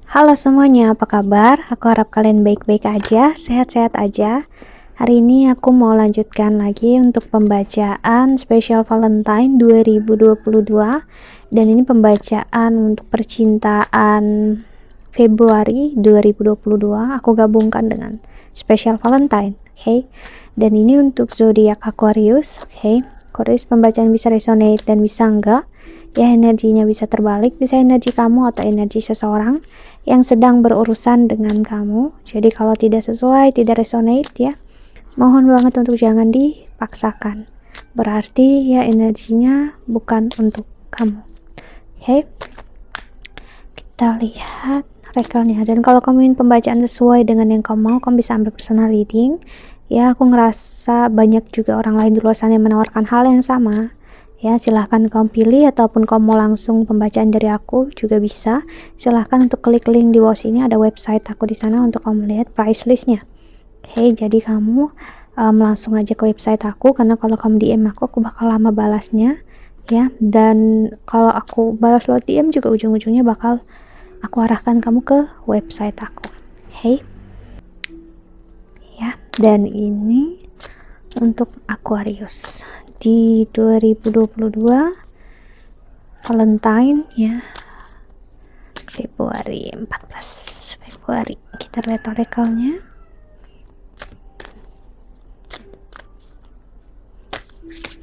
Halo semuanya, apa kabar? Aku harap kalian baik-baik aja, sehat-sehat aja. Hari ini aku mau lanjutkan lagi untuk pembacaan spesial Valentine 2022. Dan ini pembacaan untuk percintaan Februari 2022. Aku gabungkan dengan spesial Valentine, oke? Dan ini untuk zodiak Aquarius, oke? Aquarius pembacaan bisa resonate dan bisa enggak. Ya, energinya bisa terbalik, bisa energi kamu atau energi seseorang yang sedang berurusan dengan kamu. Jadi kalau tidak sesuai, tidak resonate ya, mohon banget untuk jangan dipaksakan. Berarti ya energinya bukan untuk kamu. Oke, kita lihat rekalnya. Dan kalau kamu ingin pembacaan sesuai dengan yang kamu mau, kamu bisa ambil personal reading. Ya, aku ngerasa banyak juga orang lain di luar sana yang menawarkan hal yang sama. Ya, silahkan kamu pilih ataupun kamu mau langsung pembacaan dari aku juga bisa. Silahkan untuk klik link di bawah sini, ada website aku di sana untuk kamu lihat price listnya. Oke, jadi kamu langsung aja ke website aku, karena kalau kamu DM aku bakal lama balasnya ya. Dan kalau aku balas lewat DM juga ujung-ujungnya bakal aku arahkan kamu ke website aku. Oke ya, dan ini untuk Aquarius di 2022 Valentine ya, Februari 14 Februari. Kita lihat orakelnya.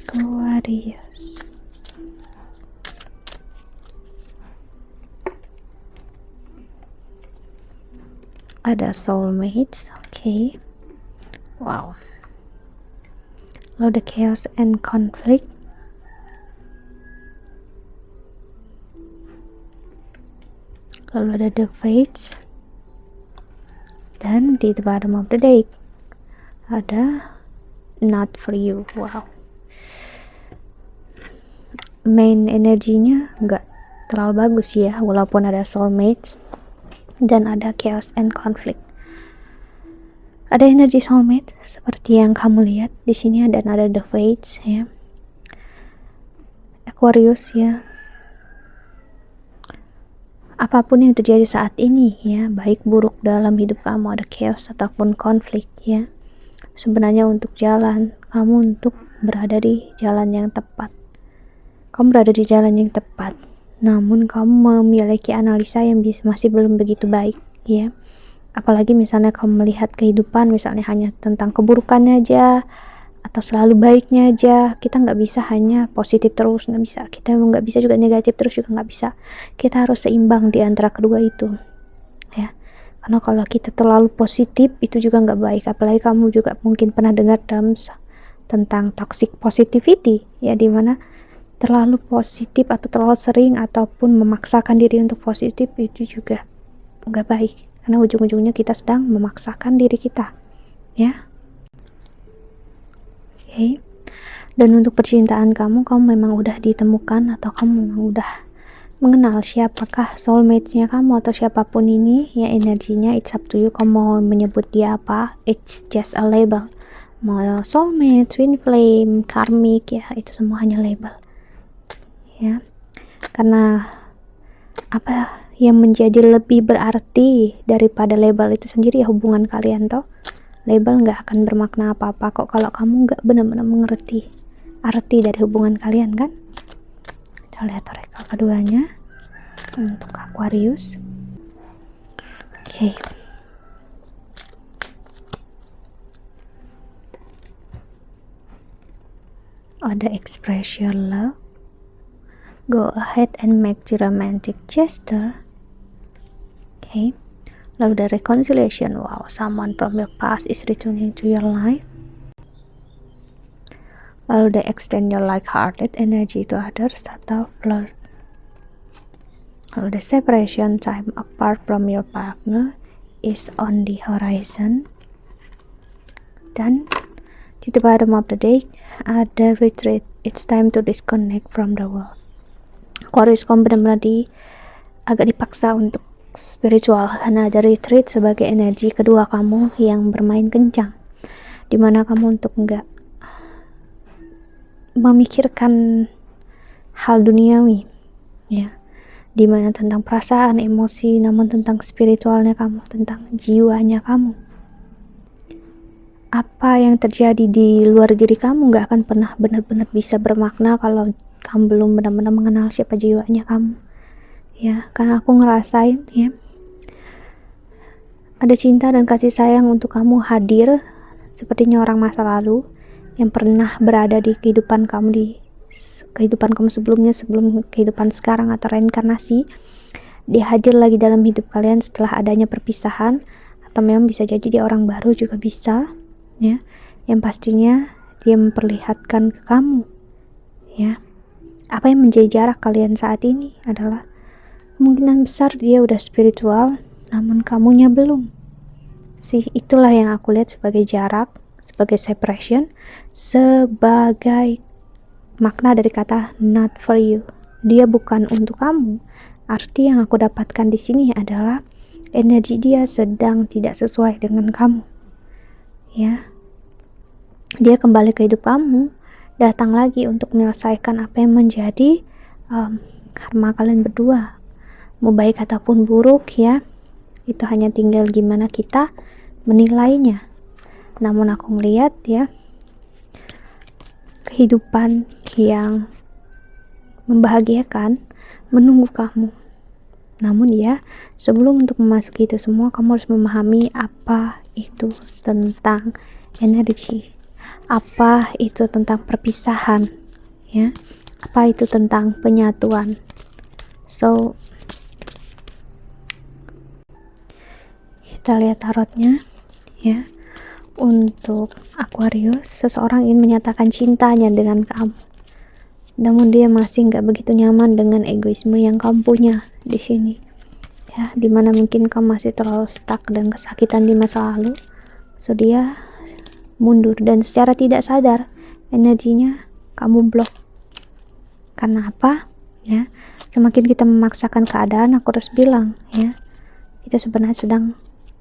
Aquarius, ada soulmates, oke. Wow. Lalu the chaos and conflict, lalu ada the fates, dan di the bottom of the deck ada not for you. Wow, main energinya nggak terlalu bagus ya, walaupun ada soulmates dan ada chaos and conflict. Ada energi soulmate seperti yang kamu lihat di sini, dan ada the fates ya, Aquarius ya. Apapun yang terjadi saat ini ya, baik buruk dalam hidup kamu, ada chaos ataupun konflik ya, sebenarnya untuk jalan kamu untuk berada di jalan yang tepat. Kamu berada di jalan yang tepat, namun kamu memiliki analisa yang masih belum begitu baik ya. Apalagi misalnya kamu melihat kehidupan misalnya hanya tentang keburukannya aja atau selalu baiknya aja. Kita nggak bisa hanya positif terus, nggak bisa. Kita nggak bisa juga negatif terus, juga nggak bisa. Kita harus seimbang di antara kedua itu ya. Karena kalau kita terlalu positif itu juga nggak baik. Apalagi kamu juga mungkin pernah dengar tentang toxic positivity ya, dimana terlalu positif atau terlalu sering ataupun memaksakan diri untuk positif itu juga nggak baik, karena ujung-ujungnya kita sedang memaksakan diri kita ya. Oke. Dan untuk percintaan kamu memang udah ditemukan atau kamu memang udah mengenal siapakah soulmate-nya kamu atau siapapun ini ya, energinya it's up to you. Kamu mau menyebut dia apa, it's just a label. Mau soulmate, twin flame, karmic ya, itu semua hanya label ya. Karena apa yang menjadi lebih berarti daripada label itu sendiri ya, hubungan kalian toh. Label nggak akan bermakna apa-apa kok kalau kamu nggak benar-benar mengerti arti dari hubungan kalian kan. Kita lihat orakel keduanya untuk Aquarius. Oke. Ada express your love, go ahead and make the romantic gesture. Okay. Lalu ada reconciliation. Wow, someone from your past is returning to your life. Lalu ada extend your like-hearted energy to others atau flirt. Lalu ada separation, time apart from your partner is on the horizon. Dan di the bottom of the deck ada retreat, it's time to disconnect from the world. Aquarius, kamu benar-benar agak dipaksa untuk spiritual, karena ada retreat sebagai energi kedua kamu yang bermain kencang, dimana kamu untuk enggak memikirkan hal duniawi ya, dimana tentang perasaan, emosi, namun tentang spiritualnya kamu, tentang jiwanya kamu. Apa yang terjadi di luar diri kamu gak akan pernah benar-benar bisa bermakna kalau kamu belum benar-benar mengenal siapa jiwanya kamu. Ya, karena aku ngerasain ya, ada cinta dan kasih sayang untuk kamu hadir sepertinya orang masa lalu yang pernah berada di kehidupan kamu, di kehidupan kamu sebelumnya, sebelum kehidupan sekarang atau reinkarnasi. Dia hadir lagi dalam hidup kalian setelah adanya perpisahan, atau memang bisa jadi dia orang baru juga bisa ya. Yang pastinya dia memperlihatkan ke kamu ya, apa yang menjadi jarak kalian saat ini adalah kemungkinan besar dia udah spiritual namun kamunya belum sih. Itulah yang aku lihat sebagai jarak, sebagai separation, sebagai makna dari kata not for you. Dia bukan untuk kamu. Arti yang aku dapatkan di sini adalah energi dia sedang tidak sesuai dengan kamu ya. Dia kembali ke hidup kamu, datang lagi untuk menyelesaikan apa yang menjadi karma kalian berdua, mau baik ataupun buruk ya, itu hanya tinggal gimana kita menilainya. Namun aku ngeliat ya, kehidupan yang membahagiakan menunggu kamu. Namun ya, sebelum untuk memasuki itu semua, kamu harus memahami apa itu tentang energi, apa itu tentang perpisahan ya, apa itu tentang penyatuan. So kita lihat tarotnya ya. Untuk Aquarius, seseorang ingin menyatakan cintanya dengan kamu, namun dia masih nggak begitu nyaman dengan egoisme yang kamu punya di sini ya, dimana mungkin kamu masih terlalu stuck dan kesakitan di masa lalu. So dia mundur dan secara tidak sadar energinya kamu blok. Karena apa ya, semakin kita memaksakan keadaan, aku harus bilang ya, kita sebenarnya sedang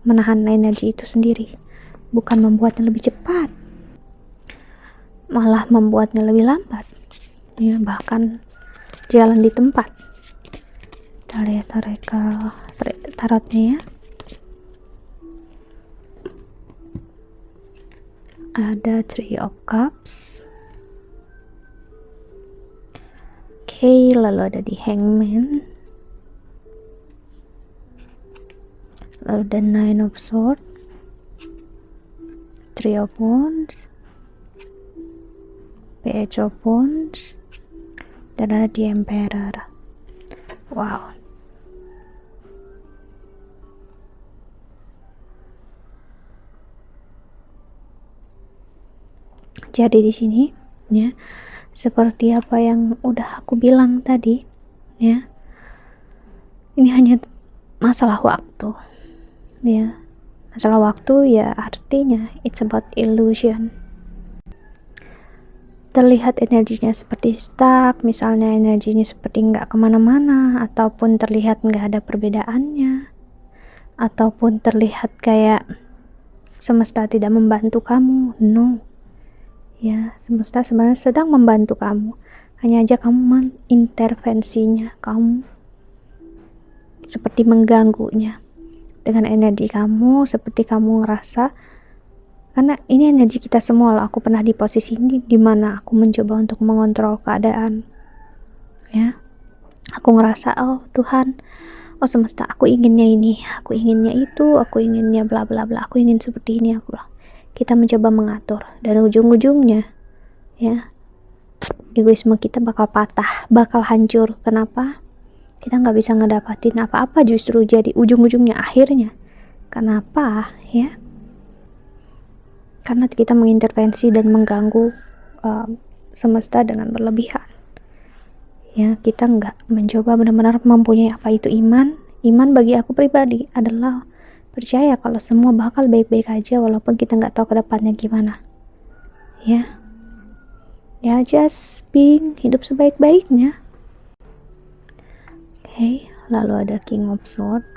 menahan energi itu sendiri, bukan membuatnya lebih cepat, malah membuatnya lebih lambat ya, bahkan jalan di tempat. Kita lihat tarotnya ya. Ada Three of Cups, oke, lalu ada di Hangman, lalu ada Nine of Swords, Three of Wands, Page of Wands, dan ada di Emperor. Wow. Jadi di sini ya, seperti apa yang udah aku bilang tadi ya, ini hanya masalah waktu ya. Masalah waktu ya, artinya it's about illusion. Terlihat energinya seperti stuck, misalnya energinya seperti nggak kemana-mana, ataupun terlihat nggak ada perbedaannya, ataupun terlihat kayak semesta tidak membantu kamu. No ya, semesta sebenarnya sedang membantu kamu, hanya aja kamu mengintervensinya, kamu seperti mengganggunya dengan energi kamu, seperti kamu ngerasa, karena ini energi kita semua loh. Aku pernah di posisi ini dimana aku mencoba untuk mengontrol keadaan ya, aku ngerasa oh Tuhan, oh semesta, aku inginnya ini, aku inginnya itu, aku inginnya bla bla bla, aku ingin seperti ini. Aku bilang, kita mencoba mengatur, dan ujung-ujungnya ya, egoisme kita bakal patah, bakal hancur. Kenapa? Kita nggak bisa ngedapatin apa-apa, justru jadi ujung-ujungnya akhirnya. Kenapa ya? Karena kita mengintervensi dan mengganggu semesta dengan berlebihan ya. Kita nggak mencoba benar-benar mempunyai apa itu iman. Iman bagi aku pribadi adalah percaya kalau semua bakal baik-baik aja, walaupun kita nggak tahu ke depannya gimana ya. Ya just being, hidup sebaik-baiknya. Oke, lalu ada King of Swords,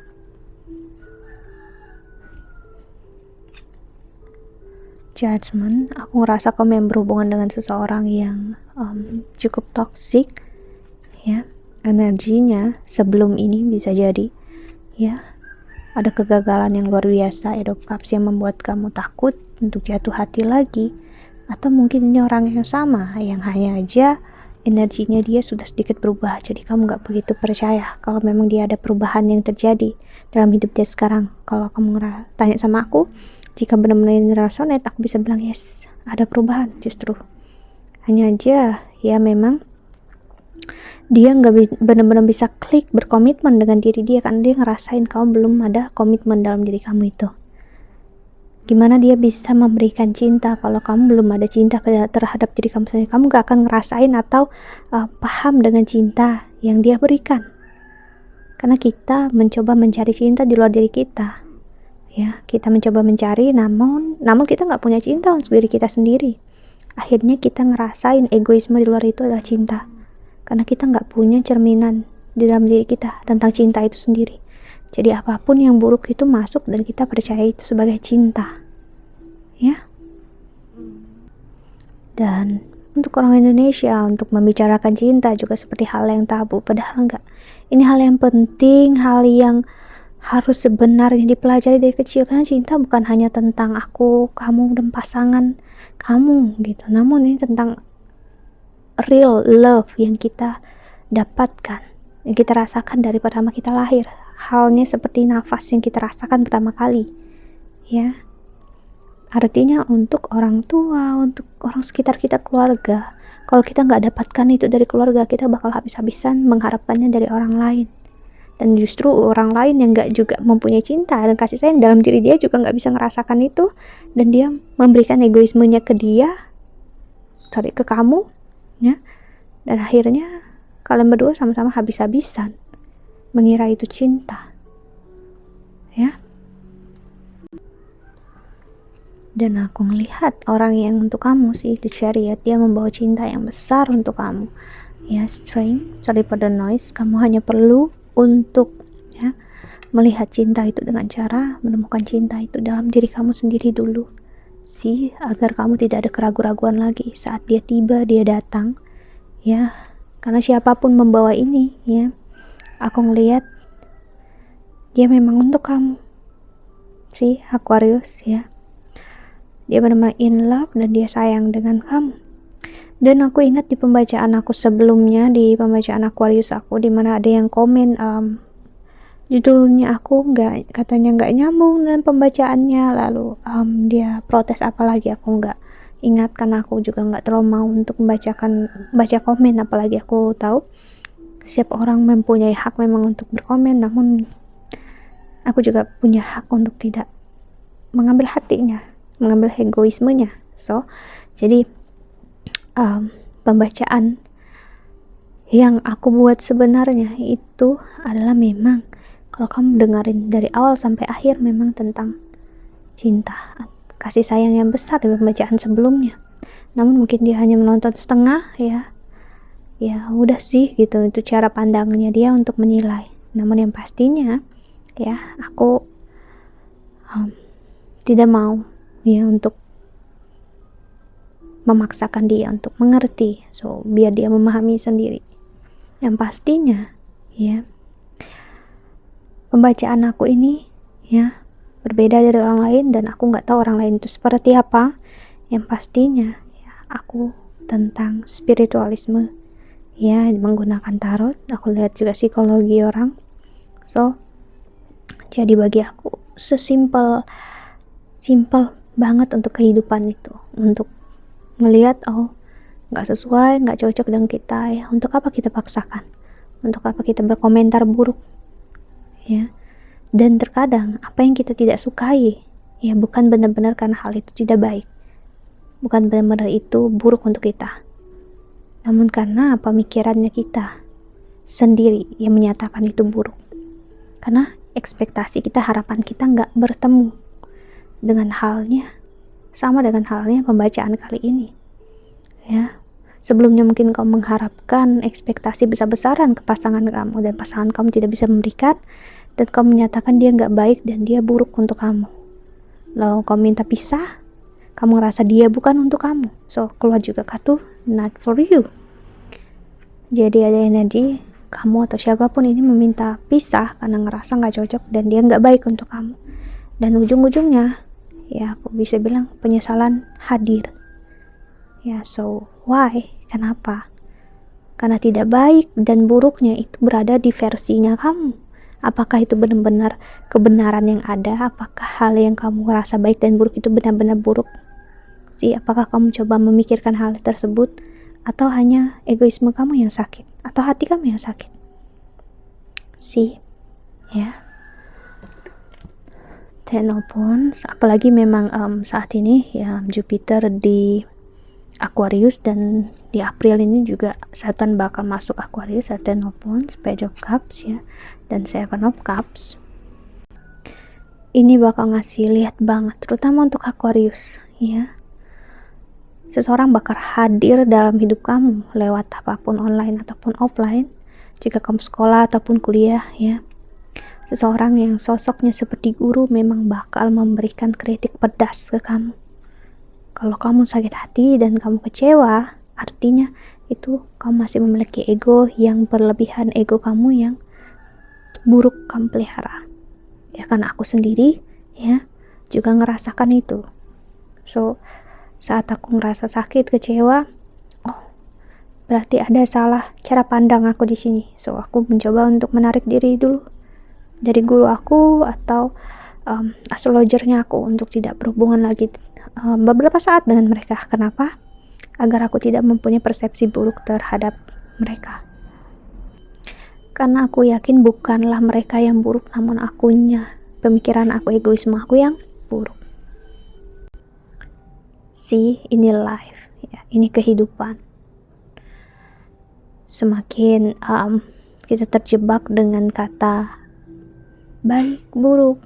Judgment. Aku ngerasa kamu yang berhubungan dengan seseorang yang cukup toxic ya, energinya sebelum ini bisa jadi ya ada kegagalan yang luar biasa, Eight of Cups, yang membuat kamu takut untuk jatuh hati lagi. Atau mungkin ini orang yang sama, yang hanya aja energinya dia sudah sedikit berubah, jadi kamu gak begitu percaya kalau memang dia ada perubahan yang terjadi dalam hidup dia sekarang. Kalau kamu tanya sama aku, jika benar-benar resonate, aku bisa bilang yes, ada perubahan justru. Hanya aja ya memang dia nggak benar-benar bisa klik berkomitmen dengan diri dia, karena dia ngerasain kamu belum ada komitmen dalam diri kamu itu. Gimana dia bisa memberikan cinta kalau kamu belum ada cinta terhadap diri kamu sendiri? Kamu gak akan ngerasain atau paham dengan cinta yang dia berikan, karena kita mencoba mencari cinta di luar diri kita ya. Kita mencoba mencari, namun kita gak punya cinta untuk diri kita sendiri. Akhirnya kita ngerasain egoisme di luar itu adalah cinta, karena kita nggak punya cerminan di dalam diri kita tentang cinta itu sendiri. Jadi apapun yang buruk itu masuk dan kita percaya itu sebagai cinta ya. Dan untuk orang Indonesia, untuk membicarakan cinta juga seperti hal yang tabu, padahal enggak. Ini hal yang penting, hal yang harus sebenarnya dipelajari dari kecil, karena cinta bukan hanya tentang aku, kamu, dan pasangan kamu gitu, namun ini tentang real love yang kita dapatkan, yang kita rasakan dari pertama kita lahir. Halnya seperti nafas yang kita rasakan pertama kali ya. Artinya untuk orang tua, untuk orang sekitar kita, keluarga, kalau kita nggak dapatkan itu dari keluarga, kita bakal habis-habisan mengharapkannya dari orang lain. Dan justru orang lain yang nggak juga mempunyai cinta dan kasih sayang dalam diri dia juga nggak bisa ngerasakan itu, dan dia memberikan egoismenya ke ke kamu ya. Dan akhirnya kalian berdua sama-sama habis-habisan mengira itu cinta ya. Dan aku ngelihat orang yang untuk kamu sih itu Chariot, dia membawa cinta yang besar untuk kamu ya. Strength, sorry for the noise. Kamu hanya perlu untuk ya melihat cinta itu dengan cara menemukan cinta itu dalam diri kamu sendiri dulu sih, agar kamu tidak ada keraguan-raguan lagi saat dia tiba, dia datang ya. Karena siapapun membawa ini ya, aku ngelihat dia memang untuk kamu sih, Aquarius ya. Dia benar-benar in love dan dia sayang dengan kamu. Dan aku ingat di pembacaan aku sebelumnya, di pembacaan Aquarius aku, dimana ada yang komen judulnya aku katanya nggak nyambung dengan pembacaannya, lalu dia protes apalagi, aku nggak ingat karena aku juga nggak terlalu mau untuk baca komen, apalagi aku tahu setiap orang mempunyai hak memang untuk berkomen, namun aku juga punya hak untuk tidak mengambil hatinya, mengambil egoismenya. Jadi pembacaan yang aku buat sebenarnya itu adalah memang kalau kamu dengerin dari awal sampai akhir memang tentang cinta, kasih sayang yang besar di pembacaan sebelumnya. Namun mungkin dia hanya menonton setengah ya udah sih gitu, itu cara pandangnya dia untuk menilai. Namun yang pastinya ya aku tidak mau ya untuk memaksakan dia untuk mengerti, biar dia memahami sendiri. Yang pastinya ya pembacaan aku ini ya berbeda dari orang lain, dan aku nggak tahu orang lain itu seperti apa. Yang pastinya ya, aku tentang spiritualisme ya, menggunakan tarot. Aku lihat juga psikologi orang. Jadi bagi aku simple banget untuk kehidupan itu, untuk ngelihat nggak sesuai, nggak cocok dengan kita ya, untuk apa kita paksakan, untuk apa kita berkomentar buruk ya. Dan terkadang apa yang kita tidak sukai ya bukan benar-benar karena hal itu tidak baik, bukan benar-benar itu buruk untuk kita, namun karena pemikirannya kita sendiri yang menyatakan itu buruk, karena ekspektasi kita, harapan kita nggak bertemu dengan sama dengan halnya pembacaan kali ini ya. Sebelumnya mungkin kamu mengharapkan ekspektasi besar-besaran ke pasangan kamu, dan pasangan kamu tidak bisa memberikan, dan kamu menyatakan dia nggak baik dan dia buruk untuk kamu. Lalu kamu minta pisah, kamu ngerasa dia bukan untuk kamu, keluar juga kartu not for you. Jadi ada energi kamu atau siapapun ini meminta pisah karena ngerasa nggak cocok dan dia nggak baik untuk kamu. Dan ujung-ujungnya, ya aku bisa bilang penyesalan hadir. Ya, so why? Kenapa? Karena tidak baik dan buruknya itu berada di versinya kamu. Apakah itu benar-benar kebenaran yang ada? Apakah hal yang kamu rasa baik dan buruk itu benar-benar buruk? Jadi, apakah kamu coba memikirkan hal tersebut? Atau hanya egoisme kamu yang sakit? Atau hati kamu yang sakit? Ya. Tenopon, apalagi memang saat ini ya Jupiter di Aquarius dan di April ini juga Saturn bakal masuk Aquarius, Tenopon, Page of Cups ya, dan Seven of Cups. Ini bakal ngasih lihat banget, terutama untuk Aquarius ya. Seseorang bakal hadir dalam hidup kamu lewat apapun online ataupun offline. Jika kamu sekolah ataupun kuliah ya. Seseorang yang sosoknya seperti guru memang bakal memberikan kritik pedas ke kamu. Kalau kamu sakit hati dan kamu kecewa, artinya itu kamu masih memiliki ego yang berlebihan, ego kamu yang buruk kamu pelihara. Ya, karena aku sendiri ya juga ngerasakan itu. So, saat aku ngerasa sakit, kecewa, oh, berarti ada salah cara pandang aku di sini. So, aku mencoba untuk menarik diri dulu dari guru aku atau astrologernya aku untuk tidak berhubungan lagi beberapa saat dengan mereka. Kenapa? Agar aku tidak mempunyai persepsi buruk terhadap mereka. Karena aku yakin bukanlah mereka yang buruk, namun akunya, pemikiran aku, egoisme aku yang buruk. Ini life, ya, ini kehidupan. Semakin kita terjebak dengan kata baik, buruk,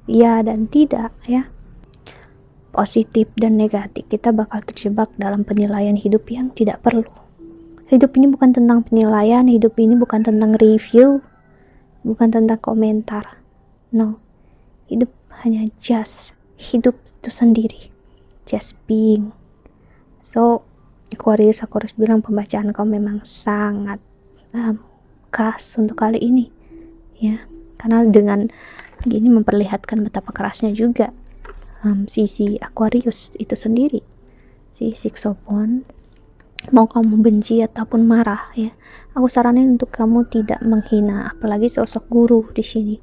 ya dan tidak ya, positif dan negatif, kita bakal terjebak dalam penilaian hidup yang tidak perlu. Hidup ini bukan tentang penilaian, hidup ini bukan tentang review, bukan tentang komentar. No, hidup hanya just hidup itu sendiri, just being. So Aquarius bilang pembacaan kau memang sangat keras untuk kali ini ya, karena dengan gini memperlihatkan betapa kerasnya juga sisi Aquarius itu sendiri, si Six of Wands. Mau kamu benci ataupun marah ya, aku saranin untuk kamu tidak menghina, apalagi sosok guru di sini.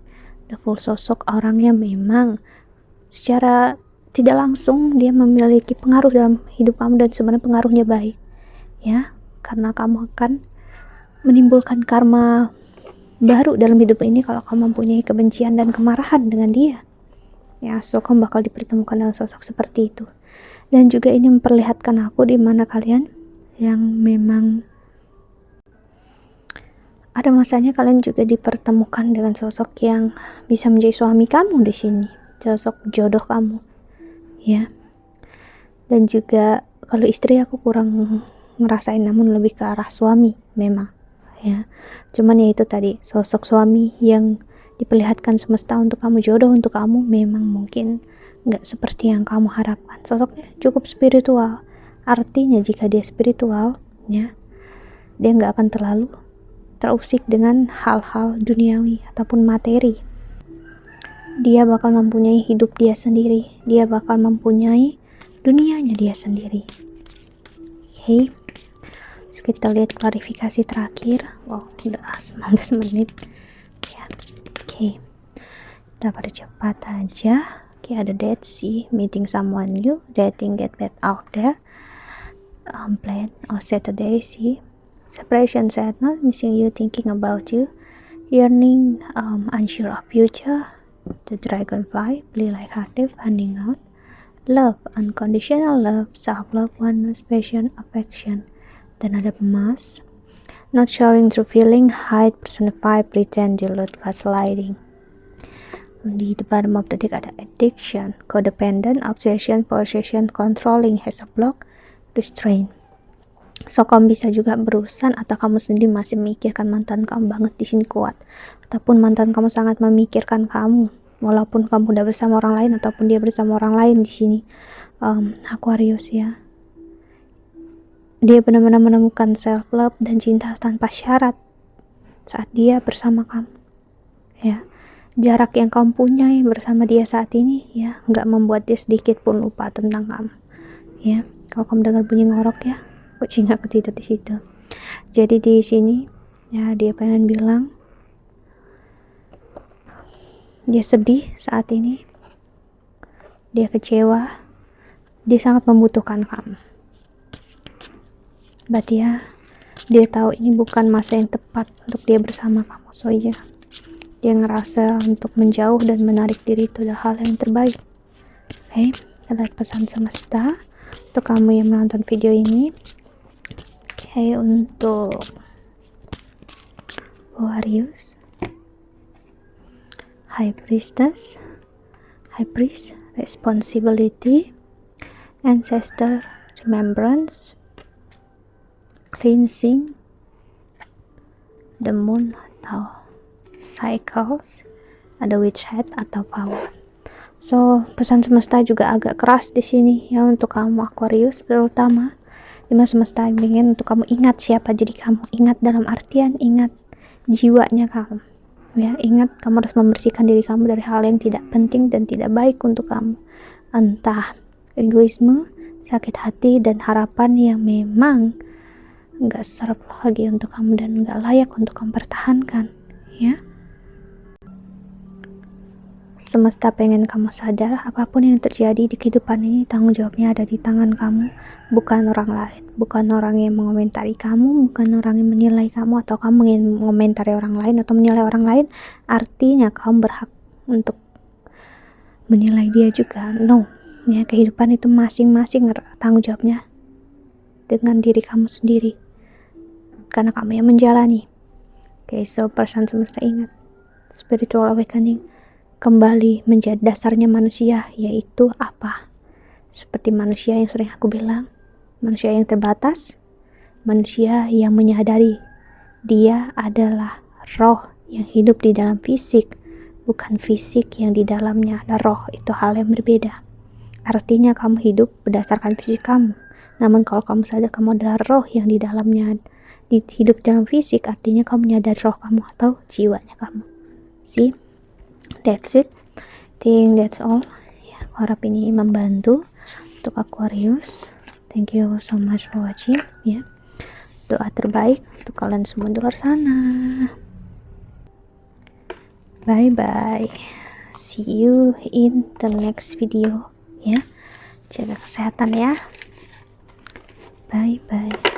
The full sosok orang yang memang secara tidak langsung dia memiliki pengaruh dalam hidup kamu dan sebenarnya pengaruhnya baik ya, karena kamu akan menimbulkan karma baru dalam hidup ini kalau kamu mempunyai kebencian dan kemarahan dengan dia ya. So kamu bakal dipertemukan dengan sosok seperti itu, dan juga ini memperlihatkan aku di mana kalian yang memang ada masanya kalian juga dipertemukan dengan sosok yang bisa menjadi suami kamu di sini, sosok jodoh kamu ya. Dan juga kalau istri aku kurang ngerasain, namun lebih ke arah suami memang ya. Cuman ya itu tadi, sosok suami yang diperlihatkan semesta untuk kamu, jodoh untuk kamu, memang mungkin nggak seperti yang kamu harapkan. Sosoknya cukup spiritual, artinya jika dia spiritual ya, dia nggak akan terlalu terusik dengan hal-hal duniawi ataupun materi. Dia bakal mempunyai hidup dia sendiri, dia bakal mempunyai dunianya dia sendiri. Oke, terus kita lihat klarifikasi terakhir. Wow, udah 19 menit ya. Oke, kita percepat aja. Oke, ada date sih, meeting someone new, dating, get back out there, plan on Saturday sih, separation, sadness, missing you, thinking about you, yearning, unsure of future, the dragonfly, play like hearted, finding out, love, unconditional love, self-love, oneness, passion, affection. Dan ada pemas, not showing true feeling, hide, personify, pretend, dilute, gaslighting. Di the bottom of the deck ada addiction, codependent, obsession, possession, controlling, has a block, restraint. So kamu bisa juga berurusan atau kamu sendiri masih memikirkan mantan kamu banget di sini kuat, ataupun mantan kamu sangat memikirkan kamu walaupun kamu udah bersama orang lain ataupun dia bersama orang lain di sini. Aquarius ya, dia benar-benar menemukan self love dan cinta tanpa syarat. saat dia bersama kamu, ya. Jarak yang kamu punya bersama dia saat ini, ya, nggak membuat dia sedikit pun lupa tentang kamu, ya. Kalau kamu dengar bunyi ngorok, ya, kucing aku tidur di situ. Jadi di sini, ya, dia pengen bilang dia sedih saat ini, dia kecewa, dia sangat membutuhkan kamu. Berarti ya, dia tahu ini bukan masa yang tepat untuk dia bersama kamu. So ya, dia ngerasa untuk menjauh dan menarik diri itu adalah hal yang terbaik. Oke, kita lihat pesan semesta untuk kamu yang menonton video ini. Oke, untuk Aquarius, High Priestess, High Priest, Responsibility, Ancestor, Remembrance, Cleansing, the Moon atau Cycles, ada Witch Hat atau Power. So, pesan semesta juga agak keras di sini ya untuk kamu Aquarius, terutama di masa semesta ingin untuk kamu ingat siapa diri kamu. Ingat dalam artian ingat jiwanya kamu. Ya, ingat kamu harus membersihkan diri kamu dari hal yang tidak penting dan tidak baik untuk kamu. Entah egoisme, sakit hati, dan harapan yang memang nggak serap lagi untuk kamu dan nggak layak untuk kamu pertahankan, ya. Semesta pengen kamu sadar apapun yang terjadi di kehidupan ini tanggung jawabnya ada di tangan kamu, bukan orang lain, bukan orang yang mengomentari kamu, bukan orang yang menilai kamu atau kamu ingin mengomentari orang lain atau menilai orang lain. Artinya kamu berhak untuk menilai dia juga. No, ya, kehidupan itu masing-masing tanggung jawabnya dengan diri kamu sendiri, karena kamu yang menjalani. Okay, so pesan semesta ingat, spiritual awakening kembali menjadi dasarnya manusia, yaitu apa? Seperti manusia yang sering aku bilang, manusia yang terbatas, manusia yang menyadari dia adalah roh yang hidup di dalam fisik, bukan fisik yang di dalamnya ada roh. Itu hal yang berbeda. Artinya kamu hidup berdasarkan fisik kamu, namun kalau kamu sadar kamu adalah roh yang di dalamnya hidup dalam fisik, artinya kamu menyadari roh kamu atau jiwanya kamu. See, that's it. Think that's all. Ya, aku harap ini membantu untuk Aquarius. Thank you so much for watching. Ya, doa terbaik untuk kalian semua di luar sana. Bye bye. See you in the next video. Ya, jaga kesehatan ya. Bye bye.